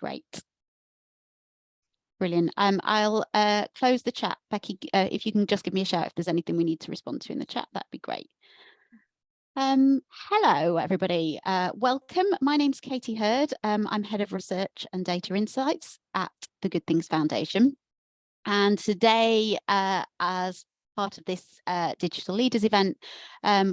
great. Brilliant. I'll close the chat. Becky, if you can just give me a shout if there's anything we need to respond to in the chat, that'd be great. Hello, everybody. Welcome. My name's Katie Hurd. I'm Head of Research and Data Insights at the Good Things Foundation. And today, as part of this Digital Leaders event,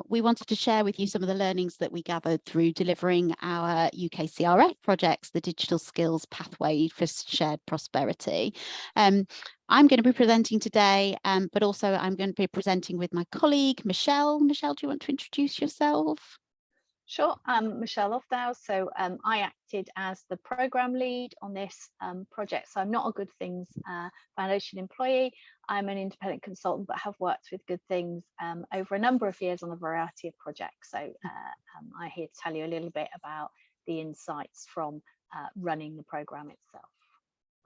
we wanted to share with you some of the learnings that we gathered through delivering our UKCRF projects, the Digital Skills Pathway for Shared Prosperity. I'm going to be presenting today, but also I'm going to be presenting with my colleague, Michelle. Michelle, do you want to introduce yourself? Sure, I'm Michelle Lofthouse. So I acted as the program lead on this project. So I'm not a Good Things Foundation employee. I'm an independent consultant, but have worked with Good Things over a number of years on a variety of projects. So I'm here to tell you a little bit about the insights from running the program itself.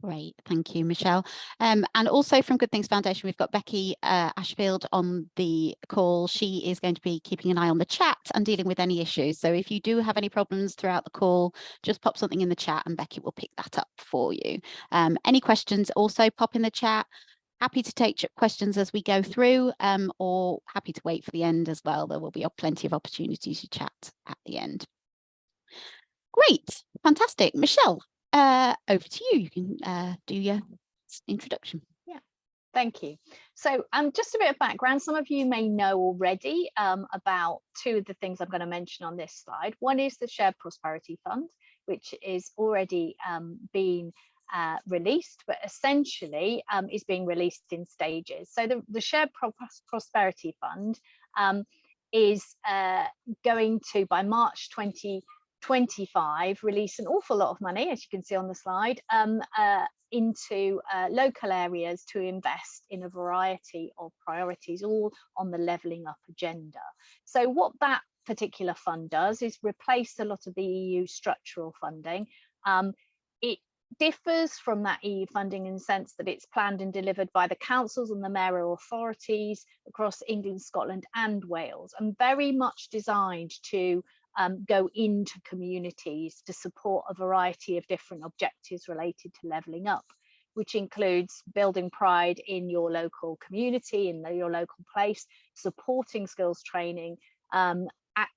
Great, thank you, Michelle. And also from Good Things Foundation, we've got Becky Ashfield on the call. She is going to be keeping an eye on the chat and dealing with any issues. So if you do have any problems throughout the call, just pop something in the chat and Becky will pick that up for you. Any questions, also pop in the chat. Happy to take questions as we go through, or happy to wait for the end as well. There will be plenty of opportunities to chat at the end. Great, fantastic. Michelle, over to you. You can do your introduction. Yeah, thank you. So just a bit of background. Some of you may know already about two of the things I'm going to mention on this slide. One is the Shared Prosperity Fund, which is already being released, but essentially is being released in stages. So the Shared Prosperity Fund is going to, by March 2025, release an awful lot of money, as you can see on the slide, into local areas to invest in a variety of priorities, all on the levelling up agenda. So what that particular fund does is replace a lot of the EU structural funding. It differs from that EU funding in the sense that it's planned and delivered by the councils and the mayoral authorities across England, Scotland and Wales, and very much designed to go into communities to support a variety of different objectives related to levelling up, which includes building pride in your local community, in your local place, supporting skills training,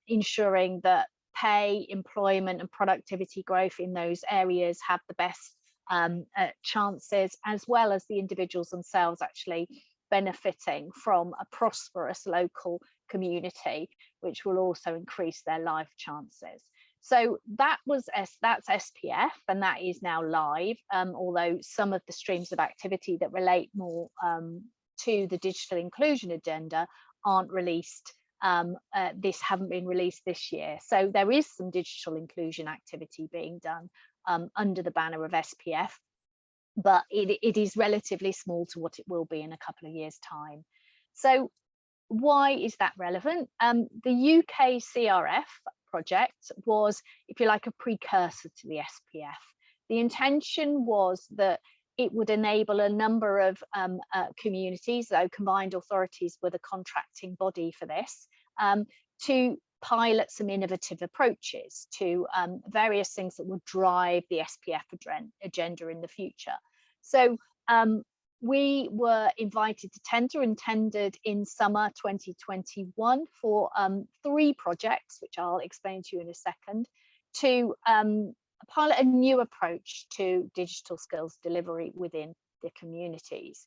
ensuring that pay, employment and productivity growth in those areas have the best chances, as well as the individuals themselves actually benefiting from a prosperous local community, which will also increase their life chances. So that's SPF, and that is now live, although some of the streams of activity that relate more to the digital inclusion agenda aren't released. Haven't been released this year. So there is some digital inclusion activity being done under the banner of SPF, but it is relatively small to what it will be in a couple of years' time. So why is that relevant? The UKCRF project was, if you like, a precursor to the SPF. The intention was that it would enable a number of communities, though combined authorities were the contracting body for this, to pilot some innovative approaches to various things that would drive the SPF agenda in the future. So we were invited to tender and tendered in summer 2021 for 3 projects, which I'll explain to you in a second, to pilot a new approach to digital skills delivery within the communities.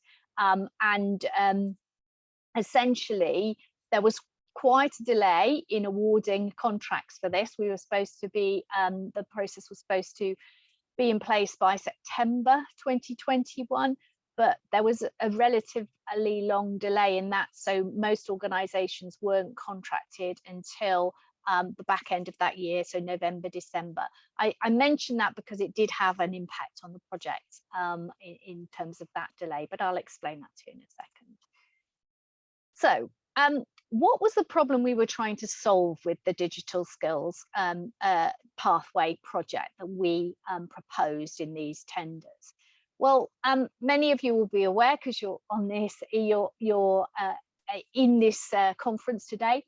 Essentially, there was quite a delay in awarding contracts for this. We were supposed to be, the process was supposed to be in place by September 2021, but there was a relatively long delay in that. So most organisations weren't contracted until the back end of that year, so November, December. I mention that because it did have an impact on the project in terms of that delay, but I'll explain that to you in a second. So what was the problem we were trying to solve with the digital skills pathway project that we proposed in these tenders? Well, many of you will be aware, because you're on this, you're in this conference today,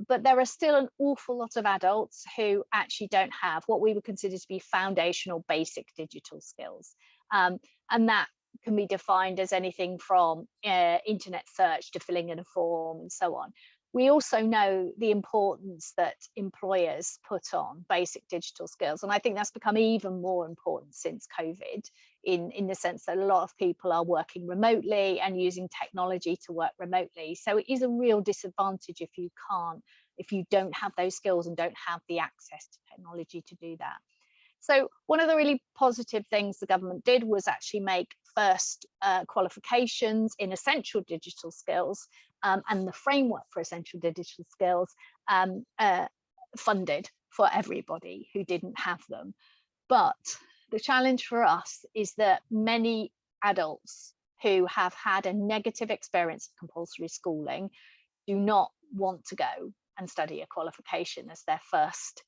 But there are still an awful lot of adults who actually don't have what we would consider to be foundational basic digital skills. And that can be defined as anything from internet search to filling in a form and so on. We also know the importance that employers put on basic digital skills. And I think that's become even more important since COVID, in the sense that a lot of people are working remotely and using technology to work remotely. So it is a real disadvantage if you don't have those skills and don't have the access to technology to do that. So one of the really positive things the government did was actually make first qualifications in essential digital skills and the framework for essential digital skills funded for everybody who didn't have them. But the challenge for us is that many adults who have had a negative experience of compulsory schooling do not want to go and study a qualification as their first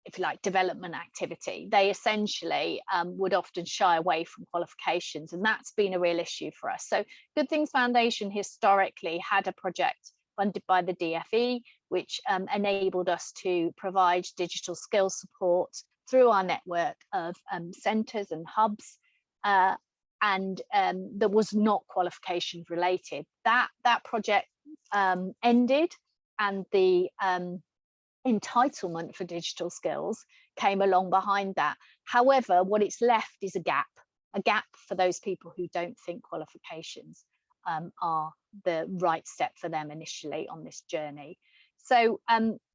if you like, development activity. They essentially would often shy away from qualifications, and that's been a real issue for us. So Good Things Foundation historically had a project funded by the DFE, which enabled us to provide digital skills support through our network of centres and hubs, and that was not qualification related. That project ended, and the entitlement for digital skills came along behind that. However, what it's left is a gap for those people who don't think qualifications are the right step for them initially on this journey. So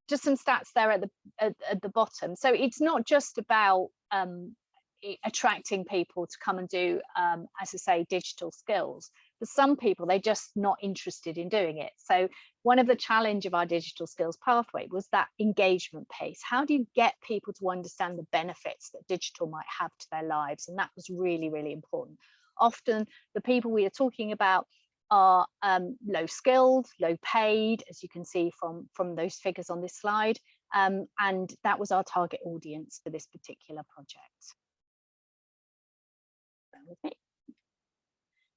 just some stats there at the bottom. So it's not just about attracting people to come and do, as I say, digital skills. For some people, they're just not interested in doing it. So one of the challenge of our digital skills pathway was that engagement piece. How do you get people to understand the benefits that digital might have to their lives? And that was really, really important. Often the people we are talking about are low skilled, low paid, as you can see from those figures on this slide. And that was our target audience for this particular project. Bear with me.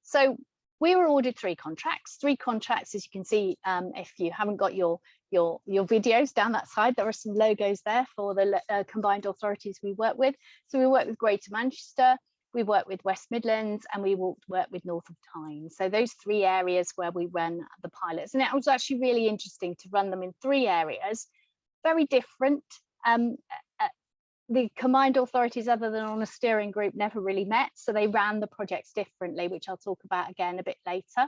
So we were awarded three contracts, as you can see. If you haven't got your videos down that side, there are some logos there for the combined authorities we work with. So we work with Greater Manchester, we work with West Midlands, and we work with North of Tyne. So those three areas where we run the pilots. And it was actually really interesting to run them in three areas, very different. The combined authorities, other than on a steering group, never really met, so they ran the projects differently, which I'll talk about again a bit later.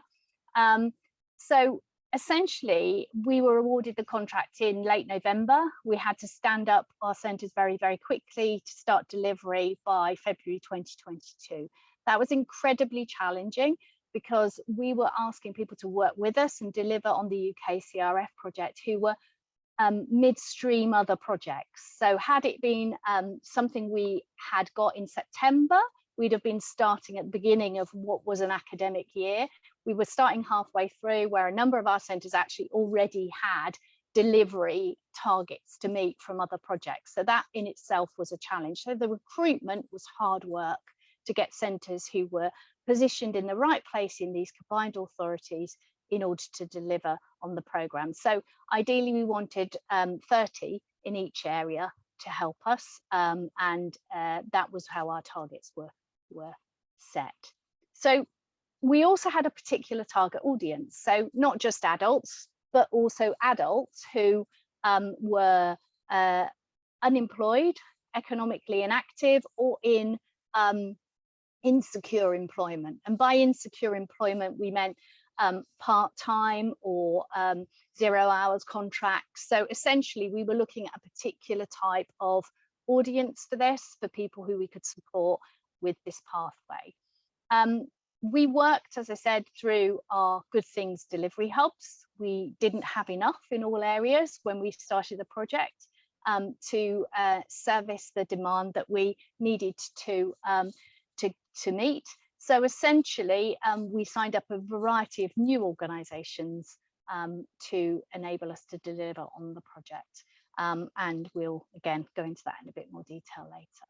So essentially, we were awarded the contract in late November. We had to stand up our centres very, very quickly to start delivery by February 2022. That was incredibly challenging because we were asking people to work with us and deliver on the UKCRF project who were midstream other projects. So had it been something we had got in September, we'd have been starting at the beginning of what was an academic year. We were starting halfway through, where a number of our centres actually already had delivery targets to meet from other projects. So that in itself was a challenge. So the recruitment was hard work to get centres who were positioned in the right place in these combined authorities in order to deliver on the programme. So ideally we wanted 30 in each area to help us, and that was how our targets were set. So we also had a particular target audience, so not just adults, but also adults who were unemployed, economically inactive, or in insecure employment. And by insecure employment, we meant part-time or 0 hours contracts. So essentially we were looking at a particular type of audience for this, for people who we could support with this pathway. We worked, as I said, through our Good Things delivery hubs. We didn't have enough in all areas when we started the project to service the demand that we needed to meet. So essentially, we signed up a variety of new organisations to enable us to deliver on the project. And we'll, again, go into that in a bit more detail later.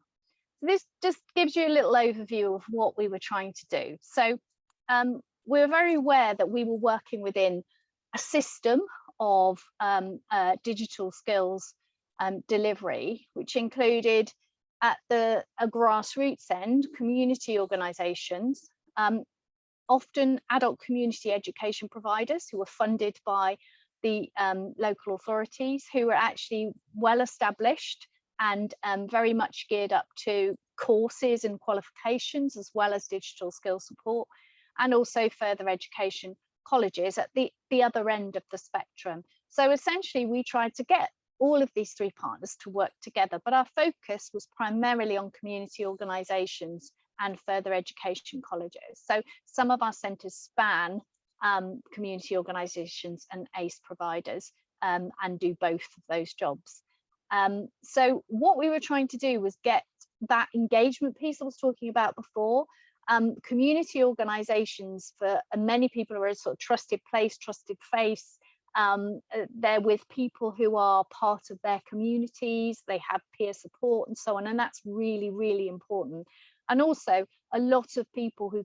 So this just gives you a little overview of what we were trying to do. So we're very aware that we were working within system of digital skills delivery, which included at a grassroots end, community organisations, often adult community education providers who were funded by the local authorities, who were actually well established and very much geared up to courses and qualifications, as well as digital skill support, and also further education colleges at the other end of the spectrum. So essentially we tried to get all of these three partners to work together, but our focus was primarily on community organisations and further education colleges. So some of our centres span community organisations and ACE providers and do both of those jobs. So what we were trying to do was get that engagement piece I was talking about before. Community organisations, for many people, are a sort of trusted place, trusted face. They're with people who are part of their communities, they have peer support and so on, and that's really, really important. And also a lot of people who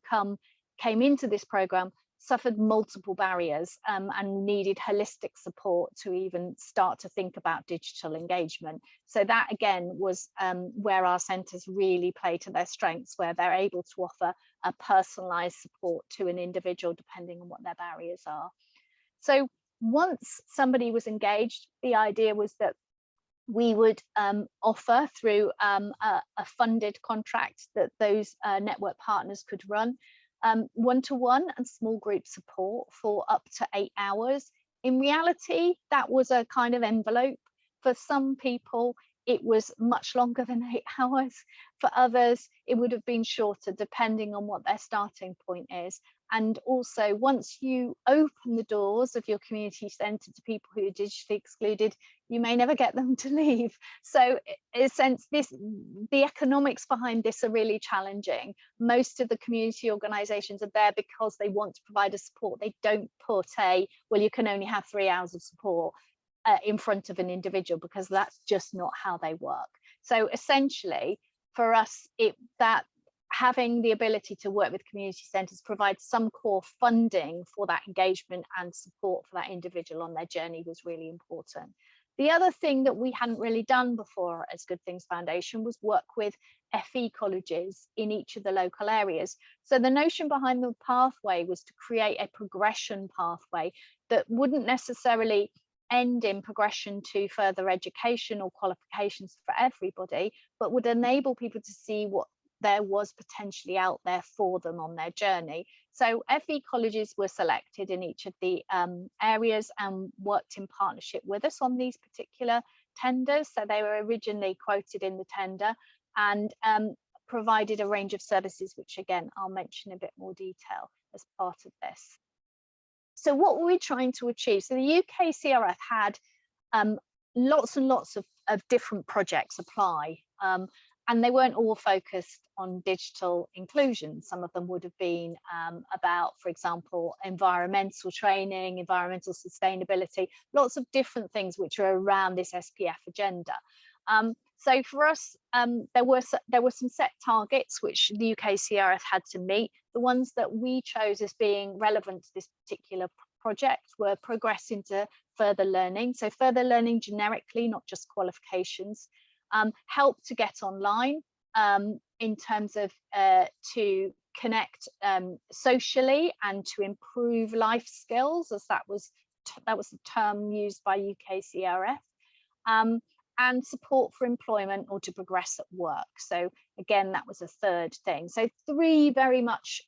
came into this programme suffered multiple barriers and needed holistic support to even start to think about digital engagement. So that again was where our centres really play to their strengths, where they're able to offer a personalised support to an individual depending on what their barriers are. So once somebody was engaged, the idea was that we would offer through a funded contract that those network partners could run one-to-one and small group support for up to 8 hours. In reality, that was a kind of envelope. For some people, it was much longer than 8 hours. For others, it would have been shorter, depending on what their starting point is. And also, once you open the doors of your community centre to people who are digitally excluded, you may never get them to leave. So in a sense, the economics behind this are really challenging. Most of the community organisations are there because they want to provide a support. They don't put well, you can only have 3 hours of support in front of an individual, because that's just not how they work. So essentially, for us, that having the ability to work with community centres provides some core funding for that engagement and support for that individual on their journey was really important. The other thing that we hadn't really done before as Good Things Foundation was work with FE colleges in each of the local areas. So the notion behind the pathway was to create a progression pathway that wouldn't necessarily end in progression to further education or qualifications for everybody, but would enable people to see what there was potentially out there for them on their journey. So FE colleges were selected in each of the areas and worked in partnership with us on these particular tenders. So they were originally quoted in the tender and provided a range of services, which again, I'll mention in a bit more detail as part of this. So what were we trying to achieve? So the UKCRF had lots and lots of different projects apply. And they weren't all focused on digital inclusion. Some of them would have been about, for example, environmental training, environmental sustainability, lots of different things which are around this SPF agenda. So for us, there were some set targets which the UKCRF had to meet. The ones that we chose as being relevant to this particular project were progress into further learning. So further learning generically, not just qualifications. Help to get online in terms of to connect socially and to improve life skills, as that was the term used by UKCRF, and support for employment or to progress at work. So again, that was a third thing. So three very much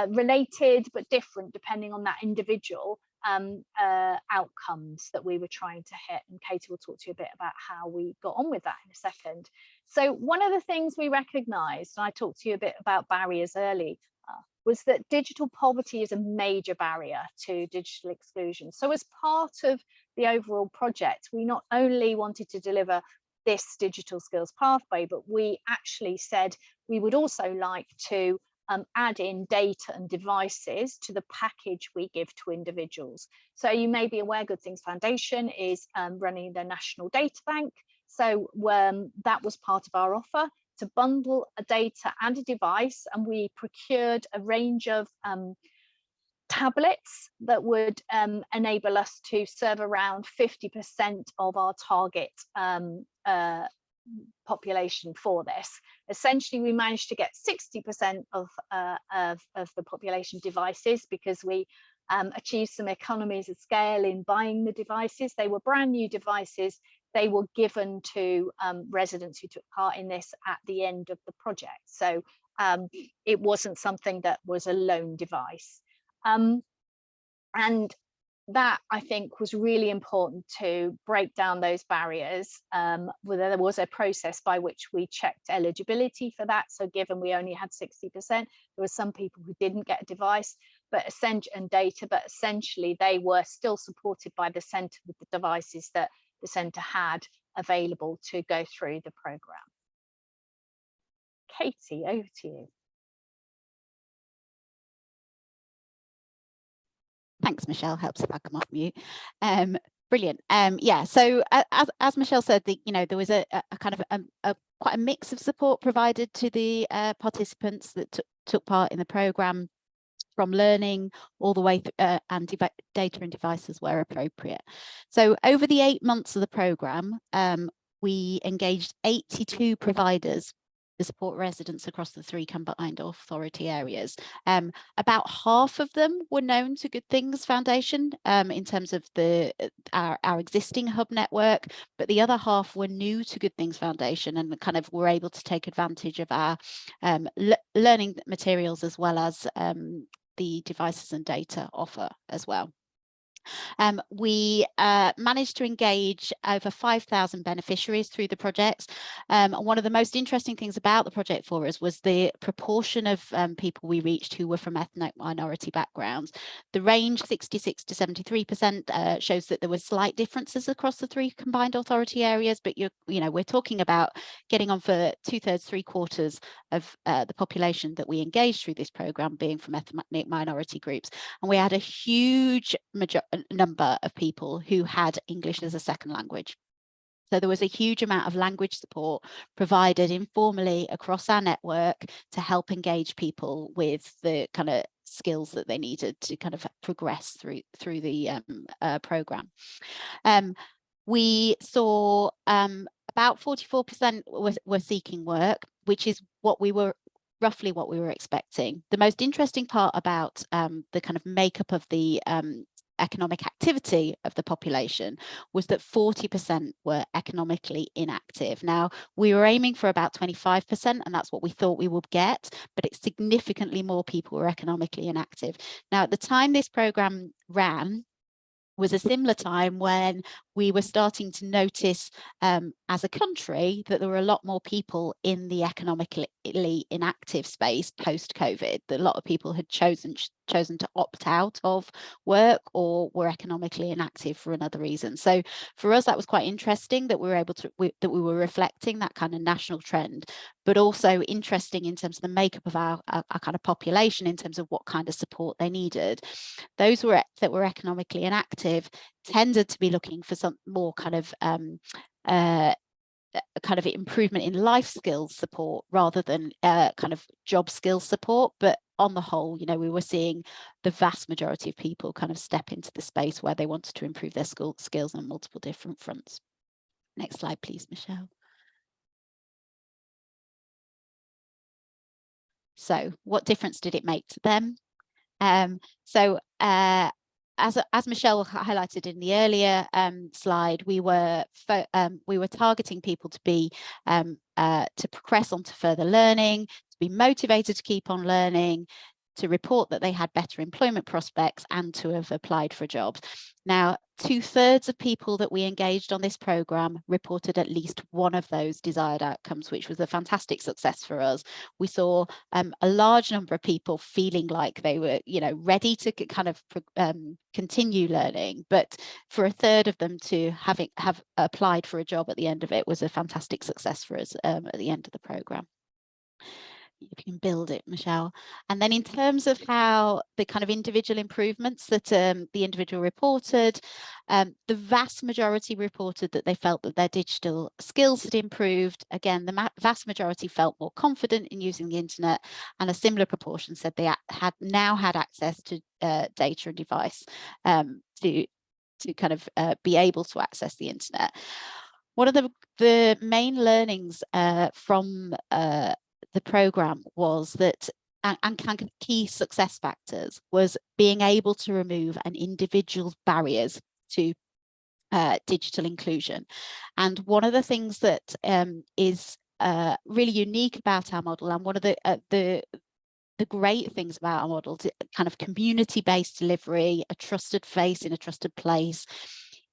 related but different depending on that individual outcomes that we were trying to hit, and Katie will talk to you a bit about how we got on with that in a second. So one of the things we recognised, and I talked to you a bit about barriers early, was that digital poverty is a major barrier to digital exclusion. So as part of the overall project, we not only wanted to deliver this digital skills pathway, but we actually said we would also like to add in data and devices to the package we give to individuals. So you may be aware Good Things Foundation is running the National Data Bank. So that was part of our offer, to bundle a data and a device, and we procured a range of tablets that would enable us to serve around 50% of our target population for this. Essentially, we managed to get 60% of the population devices, because we achieved some economies of scale in buying the devices. They were brand new devices. They were given to residents who took part in this at the end of the project. So it wasn't something that was a loan device. And that, I think, was really important to break down those barriers. There was a process by which we checked eligibility for that. So given we only had 60%, there were some people who didn't get a device, but essentially they were still supported by the centre with the devices that the centre had available to go through the programme. Katie, over to you. Thanks, Michelle. Helps if I come off mute. Brilliant. Yeah. So as Michelle said, there was a kind of quite a mix of support provided to the participants that took part in the programme, from learning all the way through, and data and devices where appropriate. So over the 8 months of the programme, we engaged 82 providers to support residents across the 3 combined authority areas. About half of them were known to Good Things Foundation in terms of our existing hub network, but the other half were new to Good Things Foundation and kind of were able to take advantage of our learning materials, as well as the devices and data offer as well. We managed to engage over 5,000 beneficiaries through the projects. One of the most interesting things about the project for us was the proportion of people we reached who were from ethnic minority backgrounds. The range, 66 to 73%, shows that there were slight differences across the 3 combined authority areas, but we're talking about getting on for 2/3, 3/4 of the population that we engaged through this programme being from ethnic minority groups. And we had a huge number of people who had English as a second language. So there was a huge amount of language support provided informally across our network to help engage people with the kind of skills that they needed to kind of progress through the programme. We saw about 44% were seeking work, which is roughly what we were expecting. The most interesting part about the kind of makeup of the economic activity of the population was that 40% were economically inactive. Now, we were aiming for about 25%, and that's what we thought we would get, but it's significantly more people were economically inactive. Now, at the time this programme ran, was a similar time when we were starting to notice as a country that there were a lot more people in the economically inactive space post-COVID, that a lot of people had chosen to opt out of work or were economically inactive for another reason. So for us, that was quite interesting that we were reflecting that kind of national trend, but also interesting in terms of the makeup of our kind of population in terms of what kind of support they needed. Those that were economically inactive tended to be looking for some more kind of improvement in life skills support rather than kind of job skills support. But on the whole, we were seeing the vast majority of people kind of step into the space where they wanted to improve their skills on multiple different fronts. Next slide, please, Michelle. So what difference did it make to them? As Michelle highlighted in the earlier slide, we were targeting people to progress onto further learning, to be motivated to keep on learning, to report that they had better employment prospects, and to have applied for jobs. Now, 2/3 of people that we engaged on this programme reported at least one of those desired outcomes, which was a fantastic success for us. We saw a large number of people feeling like they were, ready to kind of continue learning, but for 1/3 of them to have applied for a job at the end of it was a fantastic success for us at the end of the programme. if you can build it, Michelle. And then in terms of how the kind of individual improvements that the individual reported, the vast majority reported that they felt that their digital skills had improved. Again, the vast majority felt more confident in using the internet, and a similar proportion said they now had access to data and device to kind of be able to access the internet. One of the main learnings from the program was that, and kind of key success factors, was being able to remove an individual's barriers to digital inclusion. And one of the things that is really unique about our model, and one of the great things about our model, kind of community-based delivery, a trusted face in a trusted place,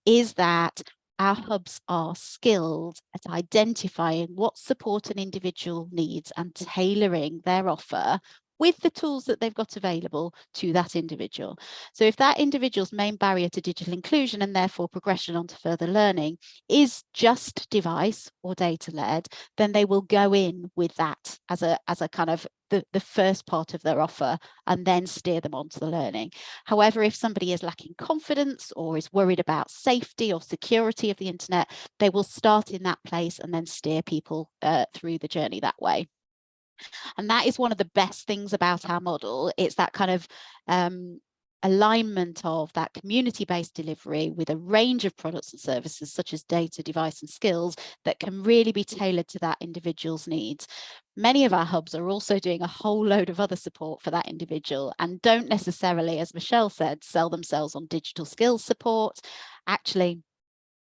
is that our hubs are skilled at identifying what support an individual needs and tailoring their offer with the tools that they've got available to that individual. So if that individual's main barrier to digital inclusion, and therefore progression onto further learning, is just device or data led, then they will go in with that as a kind of the first part of their offer, and then steer them onto the learning. However, if somebody is lacking confidence or is worried about safety or security of the internet, they will start in that place and then steer people through the journey that way. And that is one of the best things about our model. It's that kind of alignment of that community-based delivery with a range of products and services such as data, device and skills that can really be tailored to that individual's needs. Many of our hubs are also doing a whole load of other support for that individual and don't necessarily, as Michelle said, sell themselves on digital skills support. Actually,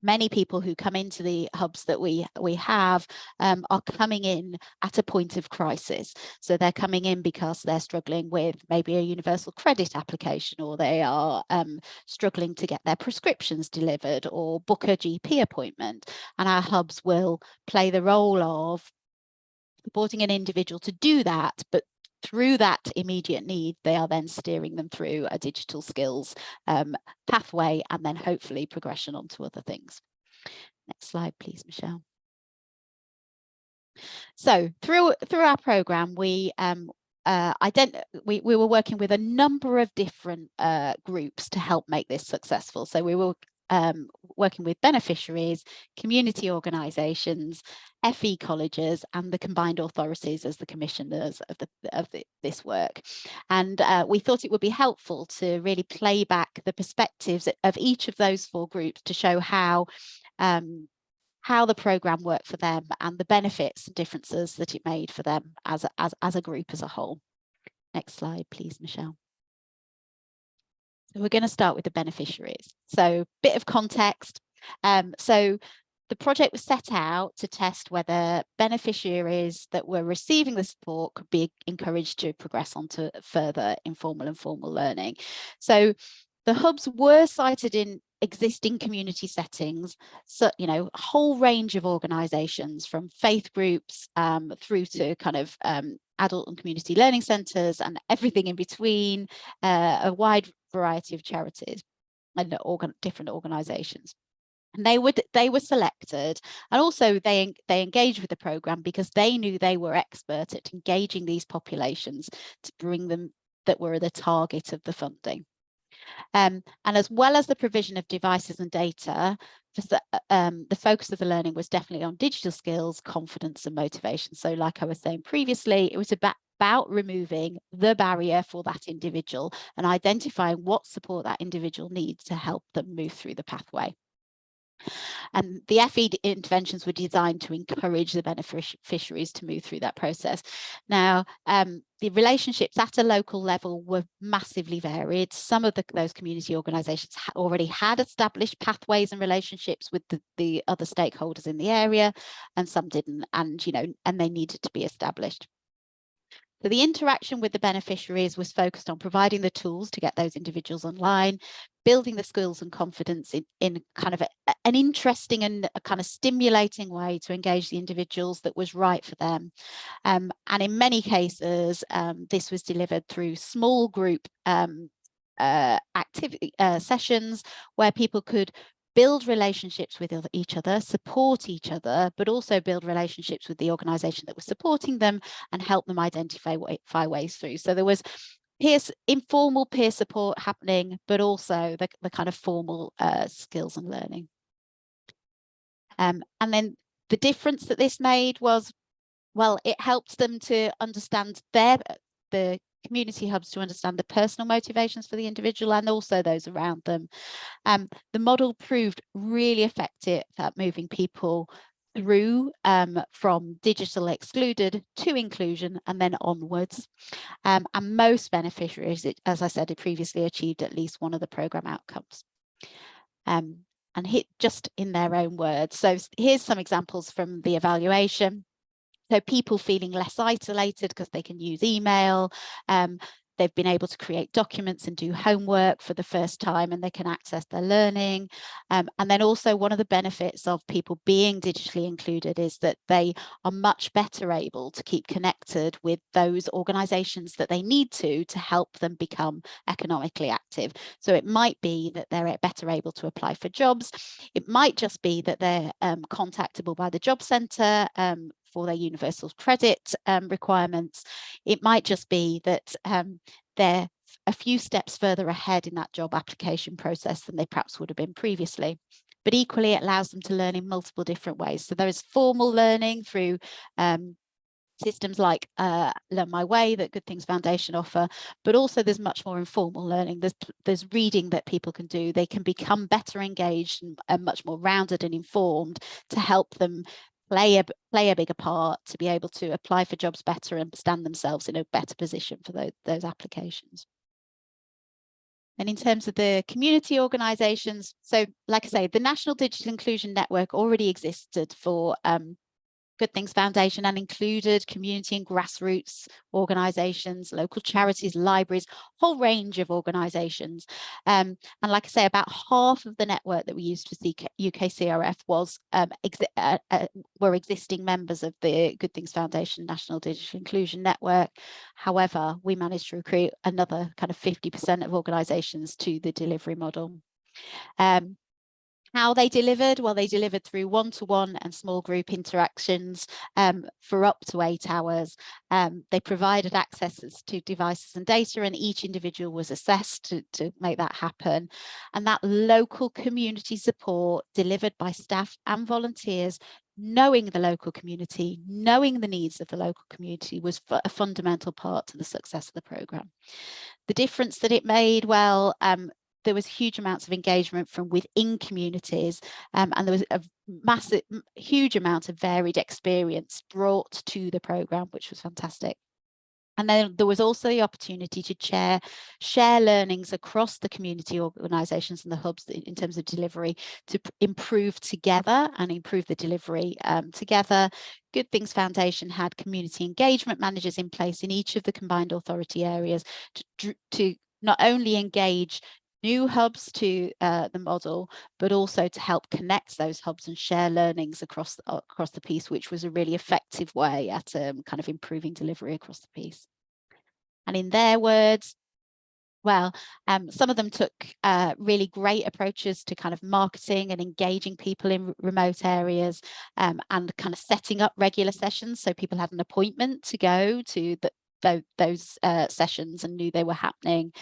many people who come into the hubs that we have are coming in at a point of crisis. So they're coming in because they're struggling with maybe a universal credit application, or they are struggling to get their prescriptions delivered or book a GP appointment. And our hubs will play the role of supporting an individual to do that, but through that immediate need, they are then steering them through a digital skills pathway, and then hopefully progression onto other things. Next slide, please, Michelle. So through our program, we were working with a number of different groups to help make this successful. So we were working with beneficiaries, community organisations, FE colleges, and the combined authorities as the commissioners of this work. And we thought it would be helpful to really play back the perspectives of each of those four groups to show how the program worked for them and the benefits and differences that it made for them as a group as a whole. Next slide, please, Michelle. So we're going to start with the beneficiaries. So bit of context. So the project was set out to test whether beneficiaries that were receiving the support could be encouraged to progress onto further informal and formal learning. So the hubs were cited in existing community settings, so a whole range of organisations, from faith groups through to kind of adult and community learning centres and everything in between, a wide variety of charities and different organisations. And they were selected, and also they engaged with the programme because they knew they were expert at engaging these populations to bring them that were the target of the funding. And as well as the provision of devices and data, the focus of the learning was definitely on digital skills, confidence and motivation. So like I was saying previously, it was about removing the barrier for that individual and identifying what support that individual needs to help them move through the pathway. And the FE interventions were designed to encourage the beneficiaries to move through that process. Now, the relationships at a local level were massively varied. Some of those community organisations already had established pathways and relationships with the other stakeholders in the area, and some didn't, and they needed to be established. So the interaction with the beneficiaries was focused on providing the tools to get those individuals online, building the skills and confidence in kind of an interesting and a kind of stimulating way to engage the individuals that was right for them. And in many cases, this was delivered through small group activity sessions where people could build relationships with each other, support each other, but also build relationships with the organisation that was supporting them and help them identify ways through. So there was informal peer support happening, but also the kind of formal skills and learning. And then the difference that this made was, well, it helped them to understand the community hubs to understand the personal motivations for the individual and also those around them. The model proved really effective at moving people through from digital excluded to inclusion and then onwards. And most beneficiaries, as I said, previously achieved at least one of the programme outcomes. And hit just in their own words. So here's some examples from the evaluation. So people feeling less isolated because they can use email. They've been able to create documents and do homework for the first time, and they can access their learning. And then also one of the benefits of people being digitally included is that they are much better able to keep connected with those organisations that they need to help them become economically active. So it might be that they're better able to apply for jobs. It might just be that they're contactable by the job centre for their universal credit requirements. It might just be that they're a few steps further ahead in that job application process than they perhaps would have been previously. But equally, it allows them to learn in multiple different ways. So there is formal learning through systems like Learn My Way that Good Things Foundation offer, but also there's much more informal learning. There's reading that people can do. They can become better engaged and much more rounded and informed to help them play a bigger part, to be able to apply for jobs better and stand themselves in a better position for those applications. And in terms of the community organisations, so like I say, the National Digital Inclusion Network already existed for Good Things Foundation and included community and grassroots organisations, local charities, libraries, whole range of organisations. And like I say, about half of the network that we used for UKCRF were existing members of the Good Things Foundation National Digital Inclusion Network. However, we managed to recruit another kind of 50% of organisations to the delivery model. How they delivered? Well, they delivered through one-to-one and small group interactions for up to 8 hours. They provided access to devices and data, and each individual was assessed to make that happen. And that local community support delivered by staff and volunteers, knowing the local community, knowing the needs of the local community, was a fundamental part to the success of the programme. The difference that it made, well, there was huge amounts of engagement from within communities, and there was a huge amount of varied experience brought to the programme, which was fantastic. And then there was also the opportunity to share learnings across the community organisations and the hubs in terms of delivery to improve together and improve the delivery together. Good Things Foundation had community engagement managers in place in each of the combined authority areas to not only engage new hubs to the model, but also to help connect those hubs and share learnings across the piece, which was a really effective way at kind of improving delivery across the piece. And in their words, well, some of them took really great approaches to kind of marketing and engaging people in remote areas, and kind of setting up regular sessions so people had an appointment to go to those sessions and knew they were happening.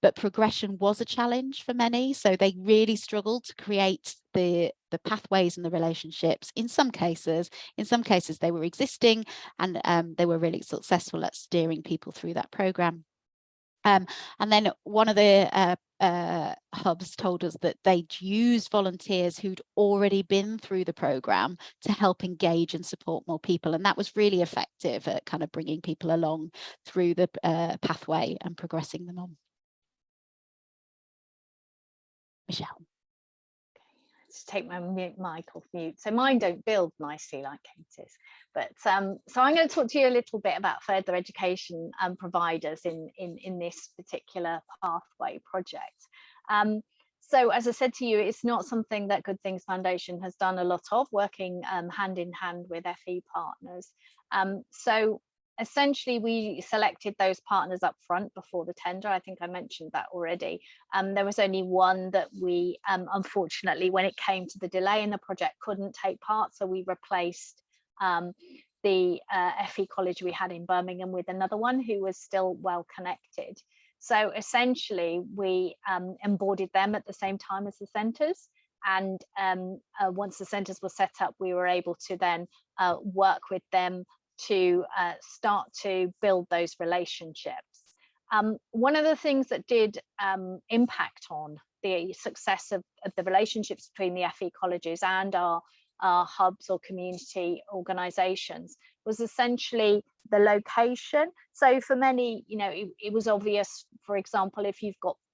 But progression was a challenge for many, so they really struggled to create the pathways and the relationships. In some cases they were existing, and they were really successful at steering people through that programme. And then one of the hubs told us that they'd used volunteers who'd already been through the programme to help engage and support more people, and that was really effective at kind of bringing people along through the pathway and progressing them on. Michelle. Let's take my mic off mute. So mine don't build nicely like Katie's, but so I'm going to talk to you a little bit about further education providers in this particular pathway project. So as I said to you, it's not something that Good Things Foundation has done a lot of, working hand in hand with FE partners. So essentially, we selected those partners up front before the tender. I think I mentioned that already. There was only one that we, unfortunately, when it came to the delay in the project, couldn't take part. So we replaced the FE college we had in Birmingham with another one who was still well connected. So essentially, we onboarded them at the same time as the centres. And once the centres were set up, we were able to then work with them to start to build those relationships. One of the things that did impact on the success of the relationships between the FE colleges and our hubs or community organisations was essentially the location. So for many, you know, it was obvious, for example, if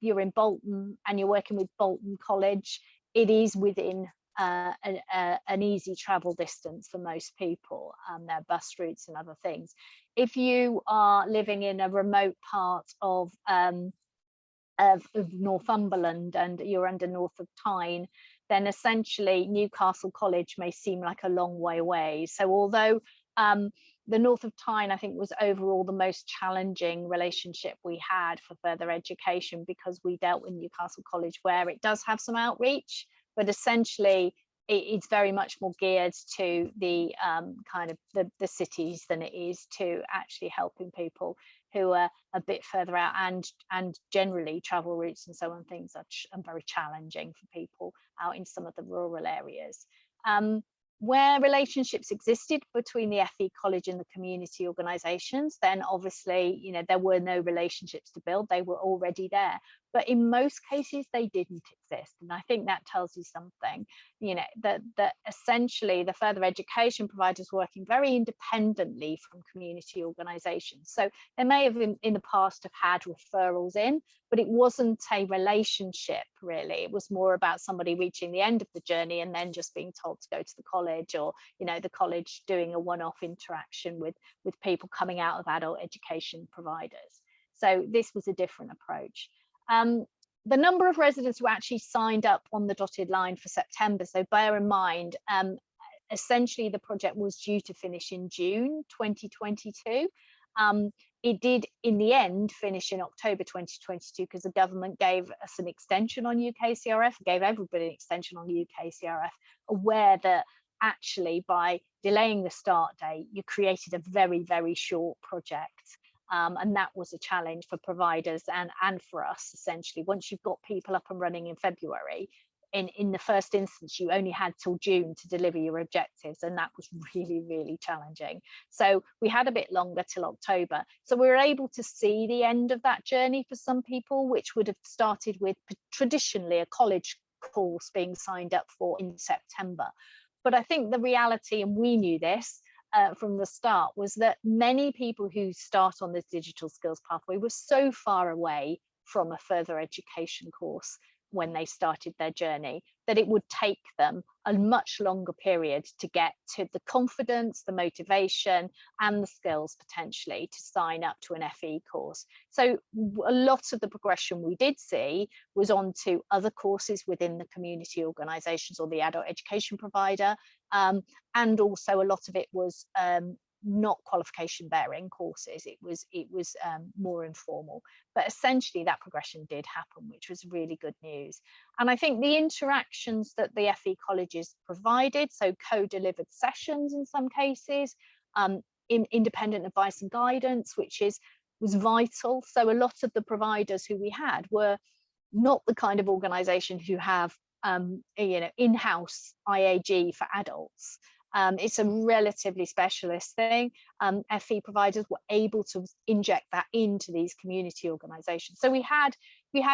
you're in Bolton and you're working with Bolton College, it is within an easy travel distance for most people, their bus routes and other things. If you are living in a remote part of Northumberland and you're under North of Tyne, then essentially Newcastle College may seem like a long way away. So although the North of Tyne, I think, was overall the most challenging relationship we had for further education, because we dealt with Newcastle College where it does have some outreach, but essentially it's very much more geared to the kind of the cities than it is to actually helping people who are a bit further out, and generally travel routes and so on things are very challenging for people out in some of the rural areas. Where relationships existed between the FE college and the community organisations, then obviously, you know, there were no relationships to build, they were already there. But in most cases, they didn't exist. And I think that tells you something, you know, that essentially the further education providers working very independently from community organisations. So they may have in the past have had referrals in, but it wasn't a relationship really. It was more about somebody reaching the end of the journey and then just being told to go to the college, or, you know, the college doing a one-off interaction with people coming out of adult education providers. So this was a different approach. The number of residents who actually signed up on the dotted line for September, so bear in mind, essentially the project was due to finish in June 2022. It did in the end finish in October 2022 because the government gave us an extension on UKCRF, gave everybody an extension on UKCRF, aware that actually by delaying the start date, you created a very, very short project. And that was a challenge for providers and for us, essentially. Once you've got people up and running in February, in the first instance, you only had till June to deliver your objectives, and that was really, really challenging. So we had a bit longer till October. So we were able to see the end of that journey for some people, which would have started with traditionally a college course being signed up for in September. But I think the reality, and we knew this, from the start, was that many people who start on this digital skills pathway were so far away from a further education course when they started their journey that it would take them a much longer period to get to the confidence, the motivation and the skills potentially to sign up to an FE course. So a lot of the progression we did see was on to other courses within the community organisations or the adult education provider, and also a lot of it was not qualification bearing courses. It was more informal, but essentially that progression did happen, which was really good news. And I think the interactions that the FE colleges provided, so co-delivered sessions in some cases, independent advice and guidance, which was vital. So a lot of the providers who we had were not the kind of organisation who have you know, in-house IAG for adults. It's a relatively specialist thing. FE providers were able to inject that into these community organisations. So we had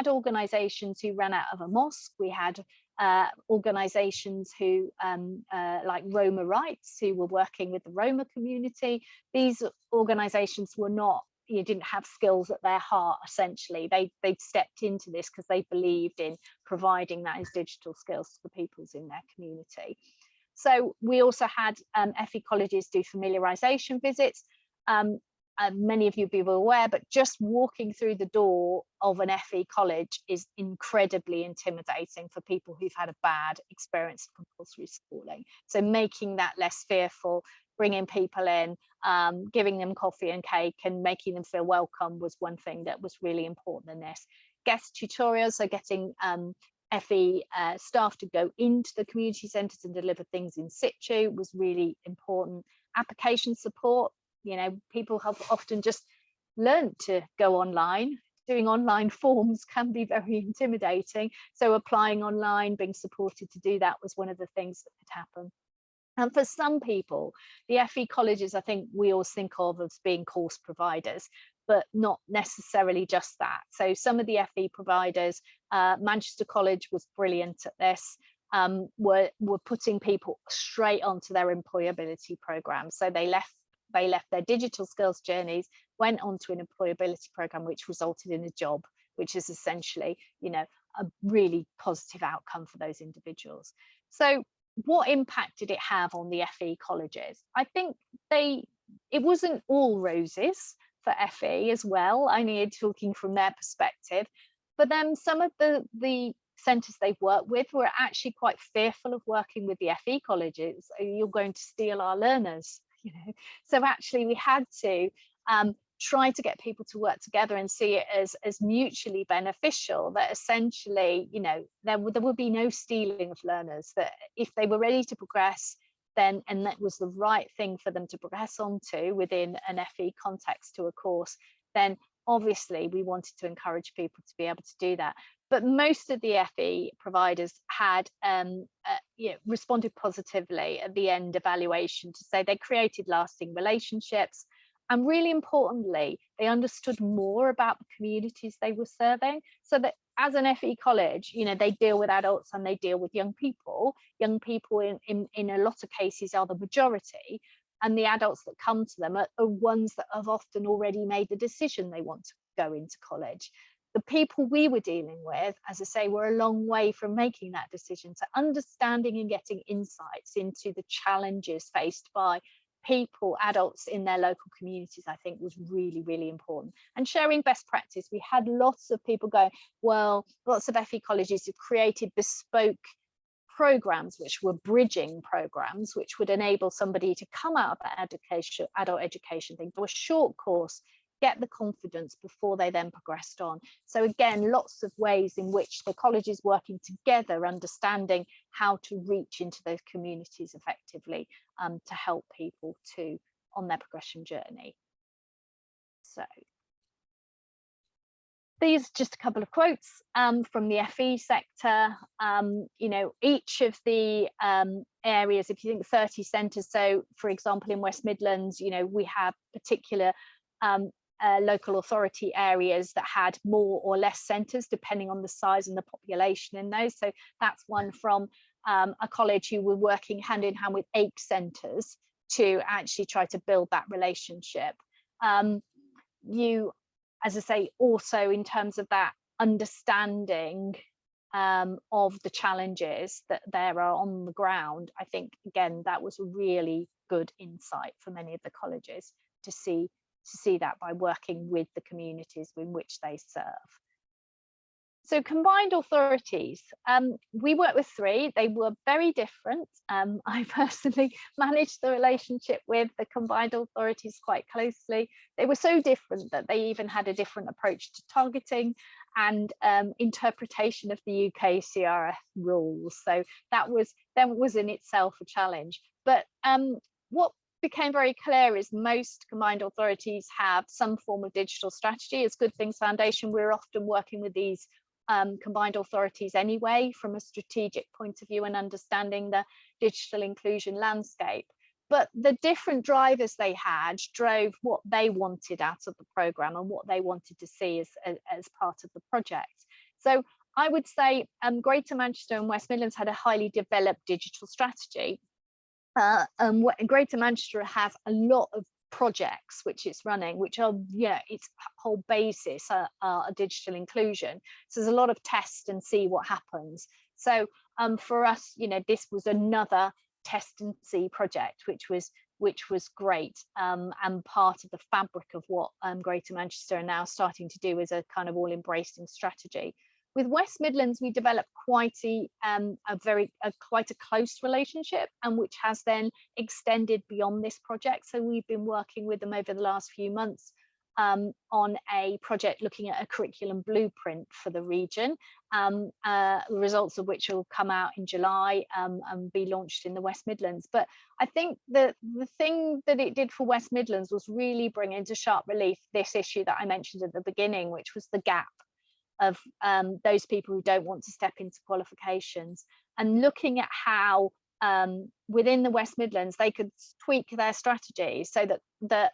organisations who ran out of a mosque. We had organisations who like Roma Rights, who were working with the Roma community. These organisations were not, you didn't have skills at their heart. Essentially, they'd stepped into this because they believed in providing that as digital skills to the peoples in their community. So we also had FE colleges do familiarisation visits. Many of you will be aware, but just walking through the door of an FE college is incredibly intimidating for people who've had a bad experience of compulsory schooling. So making that less fearful, bringing people in, giving them coffee and cake and making them feel welcome was one thing that was really important in this. Guest tutorials, so getting FE staff to go into the community centres and deliver things in situ was really important. Application support, you know, people have often just learned to go online. Doing online forms can be very intimidating, so applying online, being supported to do that was one of the things that could happen. And for some people, the FE colleges, I think we always think of as being course providers, but not necessarily just that. So some of the FE providers, Manchester College was brilliant at this, were putting people straight onto their employability program. So they left their digital skills journeys, went on to an employability program, which resulted in a job, which is essentially, you know, a really positive outcome for those individuals. So what impact did it have on the FE colleges? I think it wasn't all roses for FE as well, only talking from their perspective. But then some of the centres they've worked with were actually quite fearful of working with the FE colleges. You're going to steal our learners, you know. So actually we had to try to get people to work together and see it as mutually beneficial, that essentially, you know, there would be no stealing of learners, that if they were ready to progress, then, and that was the right thing for them to progress onto within an FE context to a course, then obviously we wanted to encourage people to be able to do that. But most of the FE providers had you know, responded positively at the end evaluation to say they created lasting relationships. And really importantly, they understood more about the communities they were serving, so that as an FE college, you know, they deal with adults and they deal with young people. Young people in a lot of cases are the majority, and the adults that come to them are ones that have often already made the decision they want to go into college. The people we were dealing with, as I say, were a long way from making that decision. So understanding and getting insights into the challenges faced by people, adults in their local communities, I think was really, really important. And sharing best practice. We had lots of people going, well, lots of FE colleges have created bespoke programs, which were bridging programs, which would enable somebody to come out of that adult education thing, do a short course, get the confidence before they then progressed on. So again, lots of ways in which the college is working together, understanding how to reach into those communities effectively to help people on their progression journey. So these are just a couple of quotes from the FE sector. You know, each of the areas, if you think 30 centres, so for example in West Midlands, you know, we have particular local authority areas that had more or less centres depending on the size and the population in those. So that's one from a college who were working hand in hand with 8 centres to actually try to build that relationship. As I say, also in terms of that understanding of the challenges that there are on the ground, I think again that was a really good insight for many of the colleges to see that by working with the communities in which they serve. So combined authorities, we worked with 3. They were very different. I personally managed the relationship with the combined authorities quite closely. They were so different that they even had a different approach to targeting and interpretation of the UKCRF rules. So that was in itself a challenge. But what became very clear is most combined authorities have some form of digital strategy. As Good Things Foundation, we're often working with these combined authorities anyway from a strategic point of view and understanding the digital inclusion landscape. But the different drivers they had drove what they wanted out of the programme and what they wanted to see as part of the project. So I would say Greater Manchester and West Midlands had a highly developed digital strategy. Greater Manchester has a lot of projects which it's running, which are, yeah, its whole basis are digital inclusion. So there's a lot of test and see what happens. So for us, you know, this was another test and see project, which was great, and part of the fabric of what Greater Manchester are now starting to do as a kind of all-embracing strategy. With West Midlands, we developed quite a close relationship, and which has then extended beyond this project. So we've been working with them over the last few months on a project looking at a curriculum blueprint for the region, results of which will come out in July and be launched in the West Midlands. But I think the thing that it did for West Midlands was really bring into sharp relief this issue that I mentioned at the beginning, which was the gap of those people who don't want to step into qualifications, and looking at how within the West Midlands they could tweak their strategy so that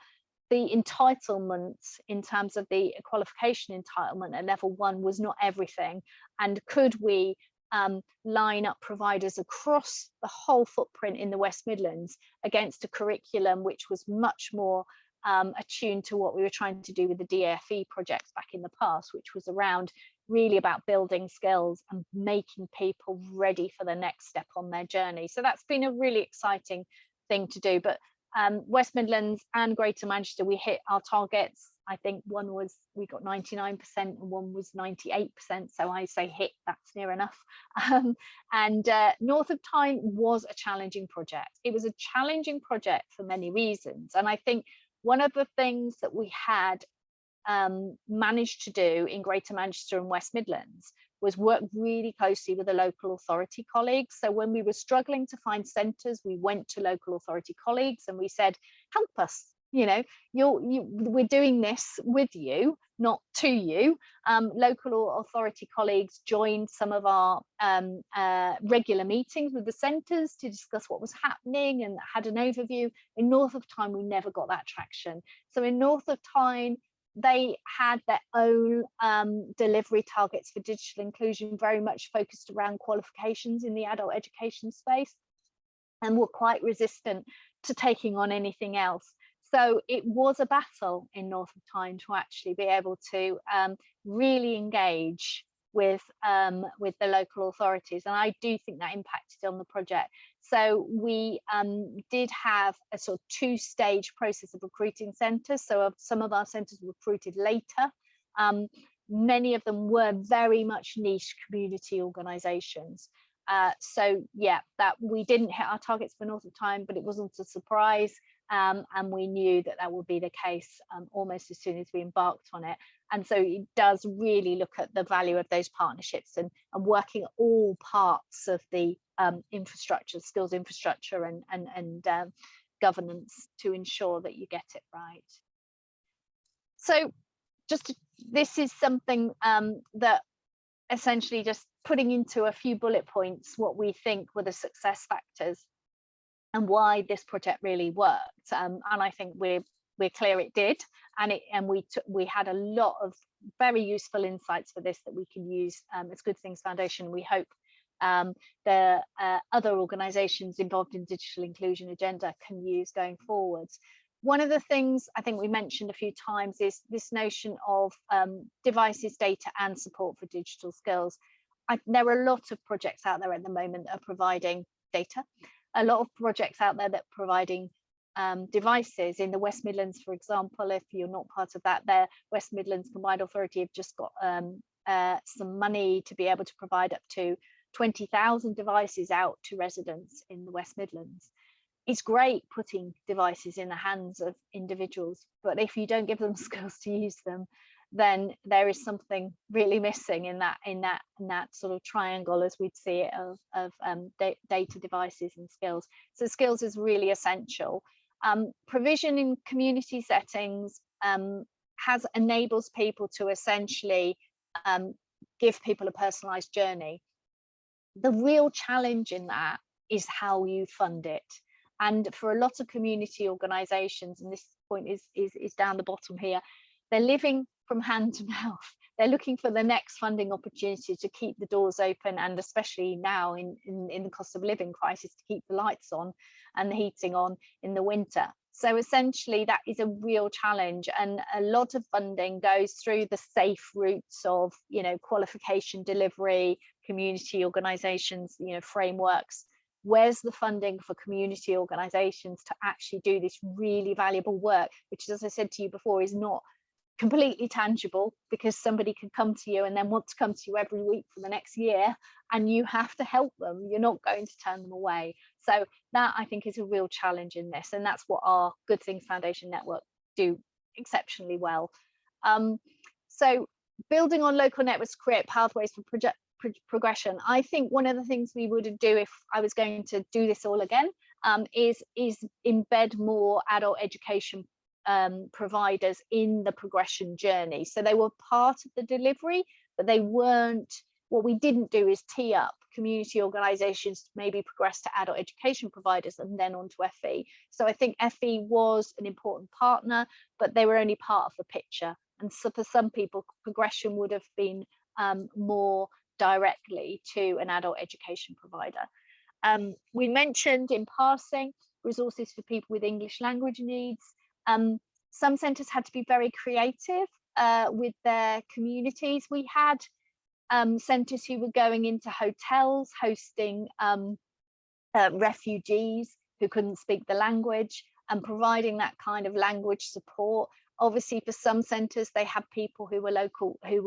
the entitlement in terms of the qualification entitlement at level 1 was not everything, and could we line up providers across the whole footprint in the West Midlands against a curriculum which was much more attuned to what we were trying to do with the DFE projects back in the past, which was around really about building skills and making people ready for the next step on their journey. So that's been a really exciting thing to do. But West Midlands and Greater Manchester, we hit our targets. I think one was, we got 99% and one was 98%. So I say hit, that's near enough. And North of Tyne was a challenging project. It was a challenging project for many reasons. And I think one of the things that we had managed to do in Greater Manchester and West Midlands was work really closely with the local authority colleagues. So when we were struggling to find centres, we went to local authority colleagues and we said, help us, you know, we're doing this with you, not to you. Local authority colleagues joined some of our regular meetings with the centres to discuss what was happening and had an overview. In North of Tyne, we never got that traction. So in North of Tyne, they had their own delivery targets for digital inclusion, very much focused around qualifications in the adult education space, and were quite resistant to taking on anything else. So it was a battle in North of Tyne to actually be able to really engage with the local authorities, and I do think that impacted on the project. So we did have a sort of two-stage process of recruiting centres. So some of our centres were recruited later. Many of them were very much niche community organisations. So yeah, that we didn't hit our targets for North of Tyne, but it wasn't a surprise. And we knew that that would be the case almost as soon as we embarked on it. And so it does really look at the value of those partnerships and working all parts of the infrastructure, skills infrastructure and governance to ensure that you get it right. So this is something that essentially just putting into a few bullet points what we think were the success factors and why this project really worked. And I think we're clear it did, and we had a lot of very useful insights for this that we can use as Good Things Foundation. We hope the other organisations involved in digital inclusion agenda can use going forwards. One of the things I think we mentioned a few times is this notion of devices, data and support for digital skills. There are a lot of projects out there at the moment that are providing data, a lot of projects out there that are providing devices. In the West Midlands, for example, if you're not part of that, the West Midlands Combined Authority have just got some money to be able to provide up to 20,000 devices out to residents in the West Midlands. It's great putting devices in the hands of individuals, but if you don't give them skills to use them, then there is something really missing in that sort of triangle, as we'd see it, of data, devices and skills. So skills is really essential. Provision in community settings enables people to essentially give people a personalised journey. The real challenge in that is how you fund it. And for a lot of community organisations, and this point is down the bottom here, they're living from hand to mouth. They're looking for the next funding opportunity to keep the doors open, and especially now in the cost of living crisis, to keep the lights on and the heating on in the winter. So essentially that is a real challenge, and a lot of funding goes through the safe routes of, you know, qualification delivery, community organisations, you know, frameworks. Where's the funding for community organisations to actually do this really valuable work, which, as I said to you before, is not completely tangible, because somebody could come to you and then want to come to you every week for the next year, and you have to help them. You're not going to turn them away. So that, I think, is a real challenge in this, and that's what our Good Things Foundation network do exceptionally well. So building on local networks to create pathways for progression. I think one of the things we would do if I was going to do this all again is embed more adult education providers in the progression journey. So they were part of the delivery, but they weren't. What we didn't do is tee up community organisations to maybe progress to adult education providers and then on to FE. So I think FE was an important partner, but they were only part of the picture. And so for some people, progression would have been more directly to an adult education provider. We mentioned in passing resources for people with English language needs. Some centres had to be very creative with their communities. We had centres who were going into hotels, hosting refugees who couldn't speak the language and providing that kind of language support. Obviously, for some centres, they had people who were local, who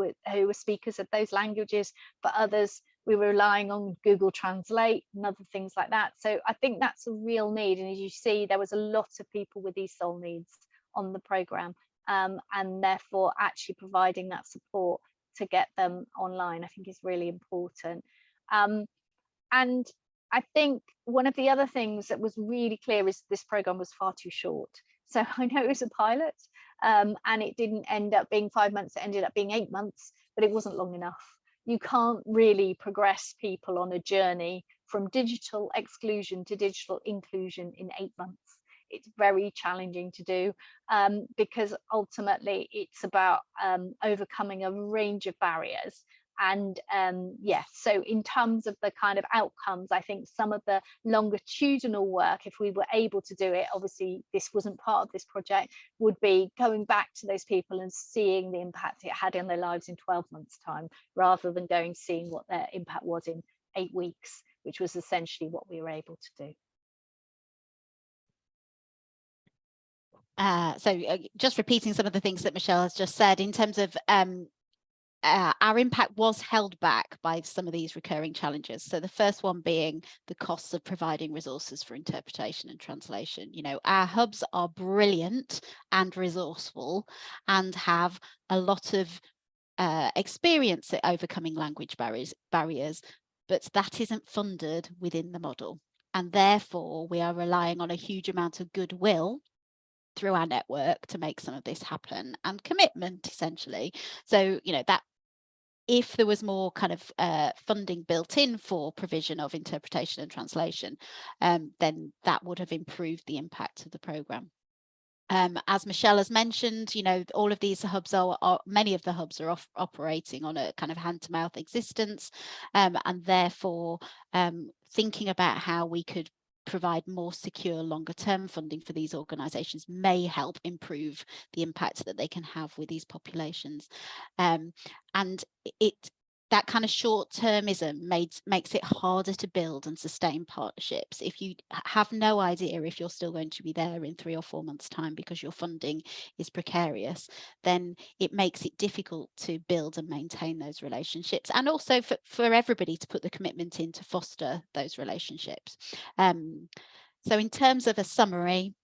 were speakers of those languages. For others, we were relying on Google Translate and other things like that. So I think that's a real need. And as you see, there was a lot of people with these SOL needs on the programme, and therefore actually providing that support to get them online, I think, is really important. And I think one of the other things that was really clear is this programme was far too short. So I know it was a pilot, and it didn't end up being 5 months, it ended up being 8 months, but it wasn't long enough. You can't really progress people on a journey from digital exclusion to digital inclusion in 8 months. It's very challenging to do, because ultimately it's about overcoming a range of barriers. And so in terms of the kind of outcomes, I think some of the longitudinal work, if we were able to do it, obviously this wasn't part of this project, would be going back to those people and seeing the impact it had in their lives in 12 months time, rather than seeing what their impact was in 8 weeks, which was essentially what we were able to do. So just repeating some of the things that Michelle has just said in terms of our impact was held back by some of these recurring challenges. So the first one being the costs of providing resources for interpretation and translation. You know, our hubs are brilliant and resourceful and have a lot of experience at overcoming language barriers, but that isn't funded within the model. And therefore, we are relying on a huge amount of goodwill through our network to make some of this happen, and commitment, essentially. So, you know, that if there was more kind of funding built in for provision of interpretation and translation, then that would have improved the impact of the programme. As Michelle has mentioned, you know, all of these hubs many of the hubs are operating on a kind of hand-to-mouth existence, and therefore thinking about how we could provide more secure longer-term funding for these organisations may help improve the impact that they can have with these populations. And that kind of short-termism makes it harder to build and sustain partnerships. If you have no idea if you're still going to be there in 3 or 4 months' time because your funding is precarious, then it makes it difficult to build and maintain those relationships, and also for everybody to put the commitment in to foster those relationships. So in terms of a summary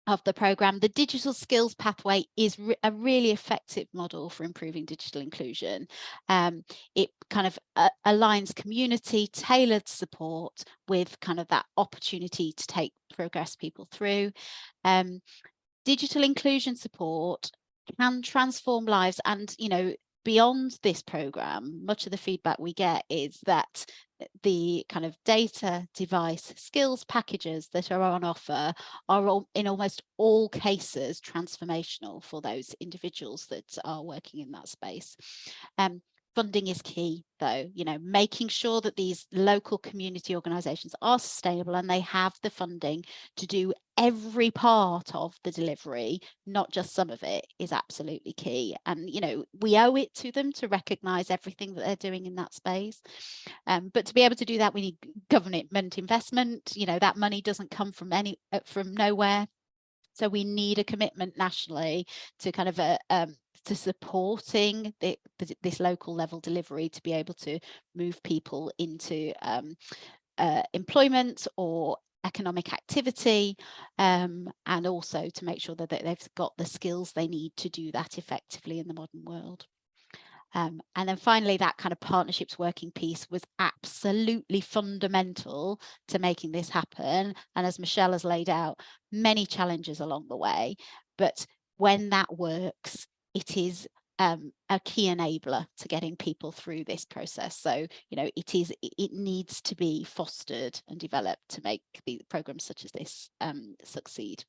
of the programme, the digital skills pathway is a really effective model for improving digital inclusion. It kind of aligns community tailored support with kind of that opportunity to progress people through. Digital inclusion support can transform lives, and, you know, beyond this programme, much of the feedback we get is that the kind of data, device, skills packages that are on offer are in almost all cases transformational for those individuals that are working in that space. Funding is key, though, you know, making sure that these local community organisations are sustainable and they have the funding to do every part of the delivery, not just some of it, is absolutely key. And, you know, we owe it to them to recognise everything that they're doing in that space. But to be able to do that, we need government investment. You know, that money doesn't come from nowhere. So we need a commitment nationally to kind of to supporting this local level delivery to be able to move people into employment or economic activity, and also to make sure that they've got the skills they need to do that effectively in the modern world. And then finally, that kind of partnerships working piece was absolutely fundamental to making this happen. And as Michelle has laid out, many challenges along the way, but when that works, it is a key enabler to getting people through this process. So, you know, it needs to be fostered and developed to make the programs such as this succeed.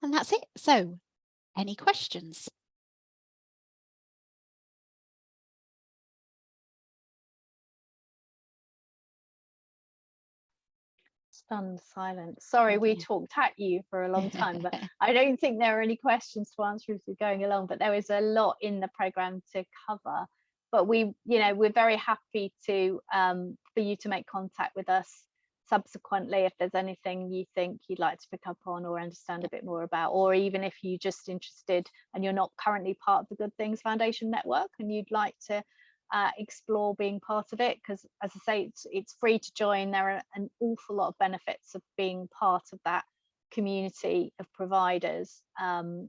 And that's it. So, any questions? Stunned silence. Sorry, we talked at you for a long time, but I don't think there are any questions to answer as we're going along. But there is a lot in the program to cover. But we're very happy to for you to make contact with us subsequently if there's anything you think you'd like to pick up on or understand a bit more about, or even if you're just interested and you're not currently part of the Good Things Foundation network and you'd like to explore being part of it, because as I say, it's free to join. There are an awful lot of benefits of being part of that community of providers, and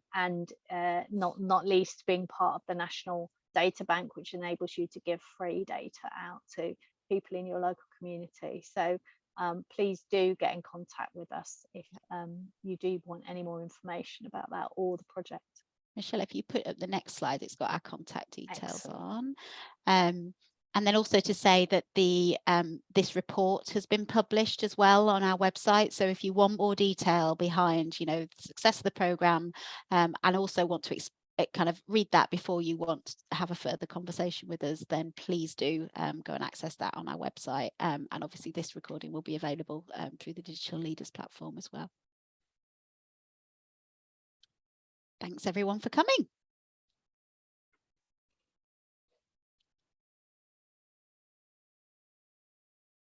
not least being part of the national data bank, which enables you to give free data out to people in your local community. So please do get in contact with us if you do want any more information about that or the project. Michelle, if you put up the next slide, it's got our contact details Excellent. on. And then also to say that this report has been published as well on our website. So if you want more detail behind, you know, the success of the programme, and also want to kind of read that before you want to have a further conversation with us, then please do go and access that on our website. And obviously this recording will be available through the Digital Leaders platform as well. Thanks everyone for coming.